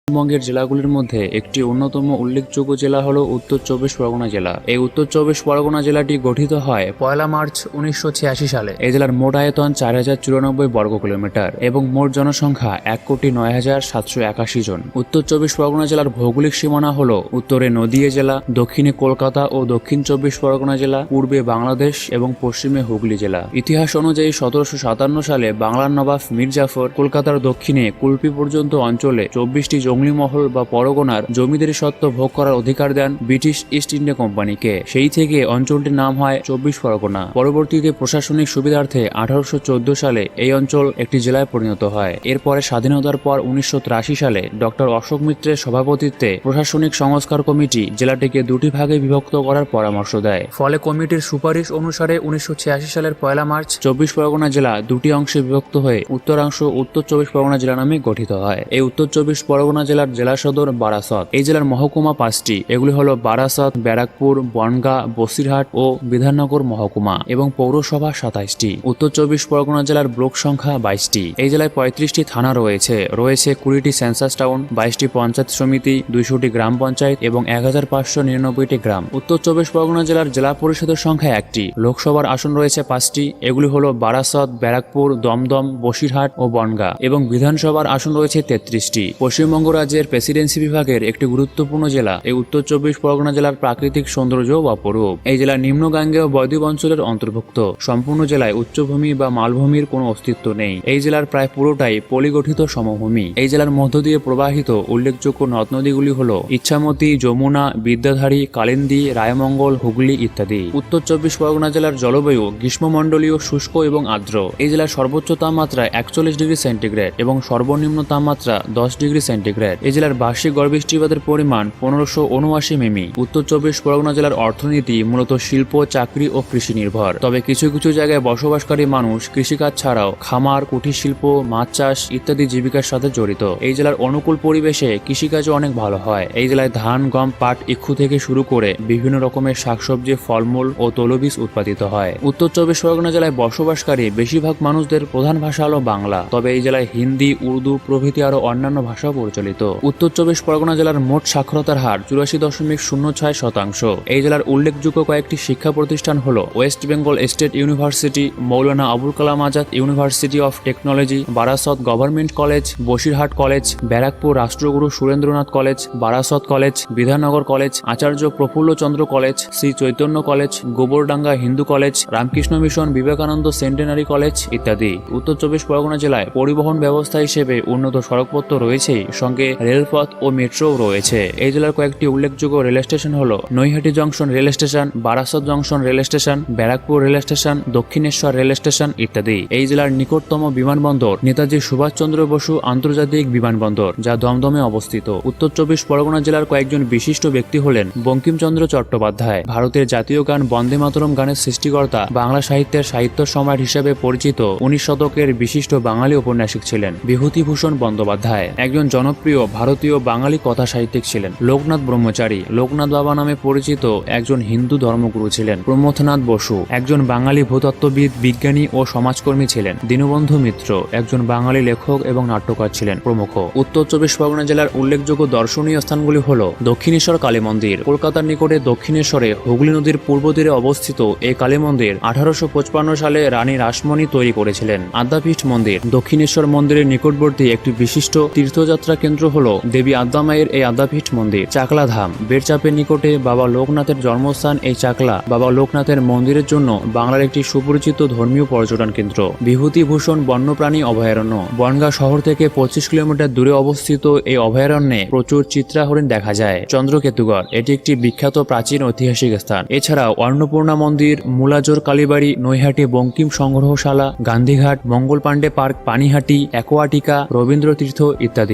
পশ্চিমবঙ্গের জেলাগুলির মধ্যে একটি অন্যতম উল্লেখযোগ্য জেলা হল উত্তর চব্বিশ পরগনা জেলা। এই উত্তর চব্বিশ পরগনা জেলাটি গঠিত হয় 1 মার্চ 1986 সালে। এই জেলার মোট আয়তন 4094 বর্গ কিলোমিটার এবং মোট জনসংখ্যা 1,09,781 জন। উত্তর চব্বিশ পরগনা জেলার ভৌগোলিক সীমানা হল উত্তরে নদিয়া জেলা, দক্ষিণে কলকাতা ও দক্ষিণ চব্বিশ পরগনা জেলা, পূর্বে বাংলাদেশ এবং পশ্চিমে হুগলি জেলা। ইতিহাস অনুযায়ী 1757 সালে বাংলার নবাব মীর জাফর কলকাতার দক্ষিণে কুলপি পর্যন্ত অঞ্চলে 24টি জঙ্গলি মহল বা পরগনার জমিদারি সত্ত্ব ভোগ করার অধিকার দেন ব্রিটিশ ইস্ট ইন্ডিয়া কোম্পানিকে। সেই থেকে অঞ্চলটির নাম হয় চব্বিশ পরগনা। পরবর্তীতে প্রশাসনিক সুবিধার্থে 1814 সালে এই অঞ্চল একটি জেলায় পরিণত হয়। এরপরে স্বাধীনতার পর 1983 সালে ডক্টর অশোক মিত্রের সভাপতিত্বে প্রশাসনিক সংস্কার কমিটি জেলাটিকে দুটি ভাগে বিভক্ত করার পরামর্শ দেয়। ফলে কমিটির সুপারিশ অনুসারে 1986 সালের 1 মার্চ চব্বিশ পরগনা জেলা দুটি অংশে বিভক্ত হয়ে উত্তরাংশ উত্তর চব্বিশ পরগনা জেলা নামে গঠিত হয়। এই উত্তর চব্বিশ পরগনা জেলার জেলা সদর বারাসত। এই জেলার মহকুমা 5টি। এগুলি হলো বারাসত, ব্যারাকপুর, বনগাঁ, বসিরহাট ও বিধাননগর মহকুমা এবং পৌরসভা 27টি। উত্তর চব্বিশ পরগনা জেলার ব্লক সংখ্যা 22টি। এই জেলায় 35টি থানা রয়েছে 20টি সেন্সাস টাউন, 22টি পঞ্চায়েত সমিতি, 200টি গ্রাম পঞ্চায়েত এবং 1599টি গ্রাম। উত্তর চব্বিশ পরগনা জেলার জেলা পরিষদের সংখ্যা 1টি। লোকসভার আসন রয়েছে 5টি। এগুলি হলো বারাসত, ব্যারাকপুর, দমদম, বসিরহাট ও বনগাঁ এবং বিধানসভার আসন রয়েছে 33টি। পশ্চিমবঙ্গ রাজ্যের প্রেসিডেন্সি বিভাগের একটি গুরুত্বপূর্ণ জেলা এই উত্তর চব্বিশ পরগনা জেলার প্রাকৃতিক সৌন্দর্য অপরূপ। এই জেলা নিম্ন গাঙ্গেয় বদ্বীপ অঞ্চলের অন্তর্ভুক্ত। সম্পূর্ণ জেলায় উচ্চভূমি বা মালভূমির কোনো অস্তিত্ব নেই। এই জেলার প্রায় পুরোটাই পলিগঠিত সমভূমি। এই জেলার মধ্য দিয়ে প্রবাহিত উল্লেখযোগ্য নদ নদীগুলি হল ইচ্ছামতি, যমুনা, বিদ্যাধারী, কালিন্দী, রায়মঙ্গল, হুগলি ইত্যাদি। উত্তর চব্বিশ পরগনা জেলার জলবায়ু গ্রীষ্মমণ্ডলীয়, শুষ্ক এবং আর্দ্র। এই জেলার সর্বোচ্চ তাপমাত্রা 41 ডিগ্রি সেন্টিগ্রেড এবং সর্বনিম্ন তাপমাত্রা 10 ডিগ্রি সেন্টিগ্রেড। এই জেলার বার্ষিক গড় বৃষ্টিপাতের পরিমাণ 1579 মিমি। উত্তর চব্বিশ পরগনা জেলার অর্থনীতি মূলত শিল্প, চাকরি ও কৃষি নির্ভর। তবে কিছু কিছু জায়গায় বসবাসকারী মানুষ কৃষিকাজ ছাড়াও খামার, কুটির শিল্প, মাছ চাষ ইত্যাদি জীবিকার সাথে জড়িত। এই জেলার অনুকূল পরিবেশে কৃষিকাজও অনেক ভালো হয়। এই জেলায় ধান, গম, পাট, ইক্ষু থেকে শুরু করে বিভিন্ন রকমের শাকসবজি, ফলমূল ও তৈলবীজ উৎপাদিত হয়। উত্তর চব্বিশ পরগনা জেলায় বসবাসকারী বেশিরভাগ মানুষদের প্রধান ভাষা হলো বাংলা। তবে এই জেলায় হিন্দি, উর্দু প্রভৃতি আরো অন্যান্য ভাষাও প্রচলিত। উত্তর চব্বিশ পরগনা জেলার মোট সাক্ষরতার হার 84.06%। এই জেলার উল্লেখযোগ্য কয়েকটি শিক্ষা প্রতিষ্ঠান হল West Bengal State University, Maulana Abul Kalam Azad University of Technology, Barasat Government College, Basirhat College, Barrackpore Rashtraguru Surendranath College, Barasat College, Bidhannagar College, Acharya Prafullachandra College, Sri Chaitanya College, Gobardanga Hindu College, Ramakrishna Mission Vivekananda Centenary College ইত্যাদি। উত্তর চব্বিশ পরগনা জেলায় পরিবহন ব্যবস্থা হিসেবে উন্নত সড়কপথ রয়েছেই, সঙ্গে রেলপথ ও মেট্রোও রয়েছে। এই জেলার কয়েকটি উল্লেখযোগ্য রেল স্টেশন হল Naihati junction rail station, Barasat junction rail station, Barrackpore rail station, Dakshineswar rail station ইত্যাদি। এই জেলার নিকটতম বিমানবন্দর নেতাজি সুভাষচন্দ্র বসু আন্তর্জাতিক বিমানবন্দর, যা দমদমে অবস্থিত। উত্তর চব্বিশ পরগনা জেলার কয়েকজন বিশিষ্ট ব্যক্তি হলেন বঙ্কিমচন্দ্র চট্টোপাধ্যায়, ভারতের জাতীয় গান বন্দে মাতরম গানের সৃষ্টিকর্তা, বাংলা সাহিত্যের সাহিত্য সম্রাট হিসেবে পরিচিত 19 শতকের বিশিষ্ট বাঙালি ঔপন্যাসিক ছিলেন। বিভূতিভূষণ বন্দ্যোপাধ্যায় একজন জনপ্রিয় ভারতীয় বাঙালি কথা সাহিত্যিক ছিলেন। লোকনাথ ব্রহ্মচারী লোকনাথ বাবা নামে পরিচিত একজন হিন্দু ধর্মগুরু ছিলেন। প্রমথনাথ বসু একজন বাঙালি ভূতত্ত্ববিদ, বিজ্ঞানী ও সমাজকর্মী ছিলেন। দীনবন্ধু মিত্র একজন বাঙালি লেখক এবং নাট্যকার ছিলেন প্রমুখ। উত্তর চব্বিশ পরগনা জেলার উল্লেখযোগ্য দর্শনীয় স্থানগুলি হল দক্ষিণেশ্বর কালী মন্দির। কলকাতার নিকটে দক্ষিণেশ্বরে হুগলি নদীর পূর্ব তীরে অবস্থিত এই কালী মন্দির 1855 সালে রানী রাসমণি তৈরি করেছিলেন। আদ্যাপীঠ মন্দির দক্ষিণেশ্বর মন্দিরের নিকটবর্তী একটি বিশিষ্ট তীর্থযাত্রা কেন্দ্র হল দেবী আদ্যামায়ের এই আদ্যাপীঠ মন্দির। চাকলা ধাম বেড়চাপের নিকটে বাবা লোকনাথের জন্মস্থান। এই চাকলা বাবা লোকনাথের মন্দিরের জন্য বাংলার একটি সুপরিচিত ধর্মীয় পর্যটন কেন্দ্র। বিভূতিভূষণ বন্যপ্রাণী অভয়ারণ্য বনগাঁ শহর থেকে 25 কিলোমিটার দূরে অবস্থিত এই অভয়ারণ্যে প্রচুর চিত্রা হরিণ দেখা যায়। চন্দ্রকেতুগড় এটি একটি বিখ্যাত প্রাচীন ঐতিহাসিক স্থান। এছাড়াও অন্নপূর্ণা মন্দির, মুলাজোর কালীবাড়ি, নৈহাটি বঙ্কিম সংগ্রহশালা, গান্ধীঘাট, মঙ্গল পাণ্ডে পার্ক, পানিহাটি, অ্যাকোয়াটিকা, রবীন্দ্র তীর্থ ইত্যাদি।